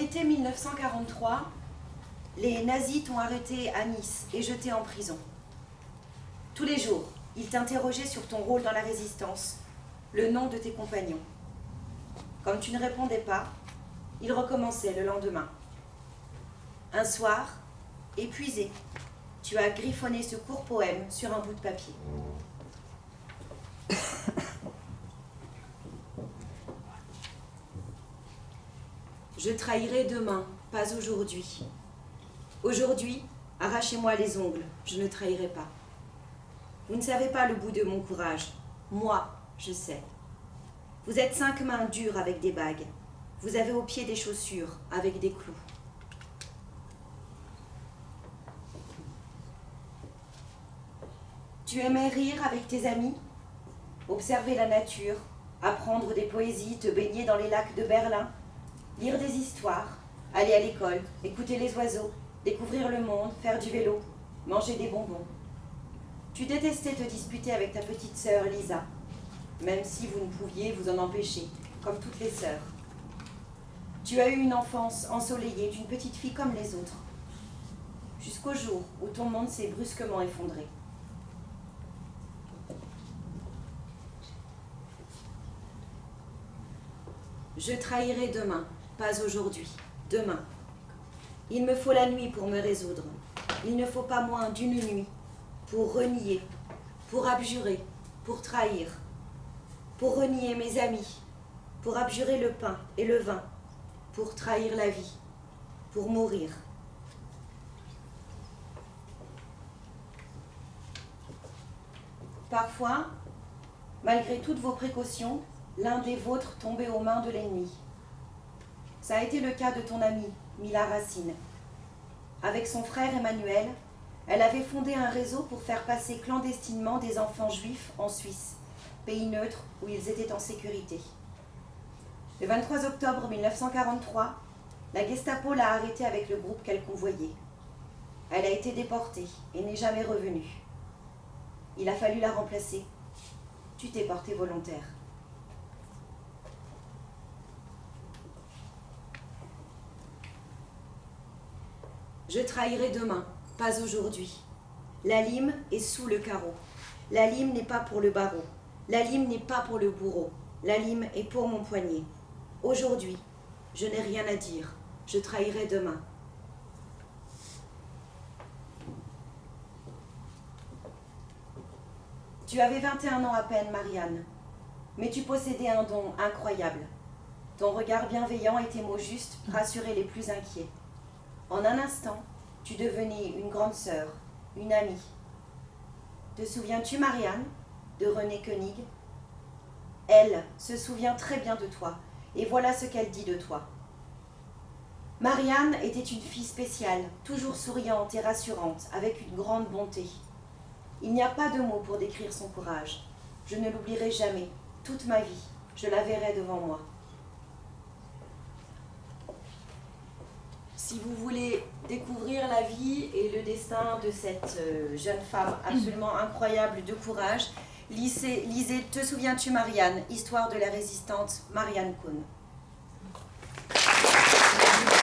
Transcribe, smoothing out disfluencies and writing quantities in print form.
l'été 1943, les nazis t'ont arrêté à Nice et jeté en prison. Tous les jours, ils t'interrogeaient sur ton rôle dans la résistance, le nom de tes compagnons. Comme tu ne répondais pas, ils recommençaient le lendemain. Un soir, épuisé, tu as griffonné ce court poème sur un bout de papier. Je trahirai demain, pas aujourd'hui. Aujourd'hui, arrachez-moi les ongles, je ne trahirai pas. Vous ne savez pas le bout de mon courage. Moi, je sais. Vous êtes 5 mains dures avec des bagues. Vous avez aux pieds des chaussures avec des clous. Tu aimais rire avec tes amis, observer la nature, apprendre des poésies, te baigner dans les lacs de Berlin, lire des histoires, aller à l'école, écouter les oiseaux, découvrir le monde, faire du vélo, manger des bonbons. Tu détestais te disputer avec ta petite sœur Lisa, même si vous ne pouviez vous en empêcher, comme toutes les sœurs. Tu as eu une enfance ensoleillée d'une petite fille comme les autres, jusqu'au jour où ton monde s'est brusquement effondré. Je trahirai demain, pas aujourd'hui, demain. Il me faut la nuit pour me résoudre. Il ne faut pas moins d'une nuit pour renier, pour abjurer, pour trahir, pour renier mes amis, pour abjurer le pain et le vin, pour trahir la vie, pour mourir. Parfois, malgré toutes vos précautions, l'un des vôtres tombait aux mains de l'ennemi. Ça a été le cas de ton amie, Mila Racine. Avec son frère Emmanuel, elle avait fondé un réseau pour faire passer clandestinement des enfants juifs en Suisse, pays neutre où ils étaient en sécurité. Le 23 octobre 1943, la Gestapo l'a arrêtée avec le groupe qu'elle convoyait. Elle a été déportée et n'est jamais revenue. Il a fallu la remplacer. Tu t'es portée volontaire. Je trahirai demain, pas aujourd'hui. La lime est sous le carreau. La lime n'est pas pour le barreau. La lime n'est pas pour le bourreau. La lime est pour mon poignet. Aujourd'hui, je n'ai rien à dire. Je trahirai demain. Tu avais 21 ans à peine, Marianne, mais tu possédais un don incroyable. Ton regard bienveillant et tes mots justes rassuraient les plus inquiets. En un instant, tu devenais une grande sœur, une amie. Te souviens-tu, Marianne, de René Koenig? Elle se souvient très bien de toi, et voilà ce qu'elle dit de toi. Marianne était une fille spéciale, toujours souriante et rassurante, avec une grande bonté. Il n'y a pas de mots pour décrire son courage. Je ne l'oublierai jamais, toute ma vie, je la verrai devant moi. Si vous voulez découvrir la vie et le destin de cette jeune femme absolument incroyable de courage, lisez Te souviens-tu Marianne, histoire de la résistante Marianne Cohn.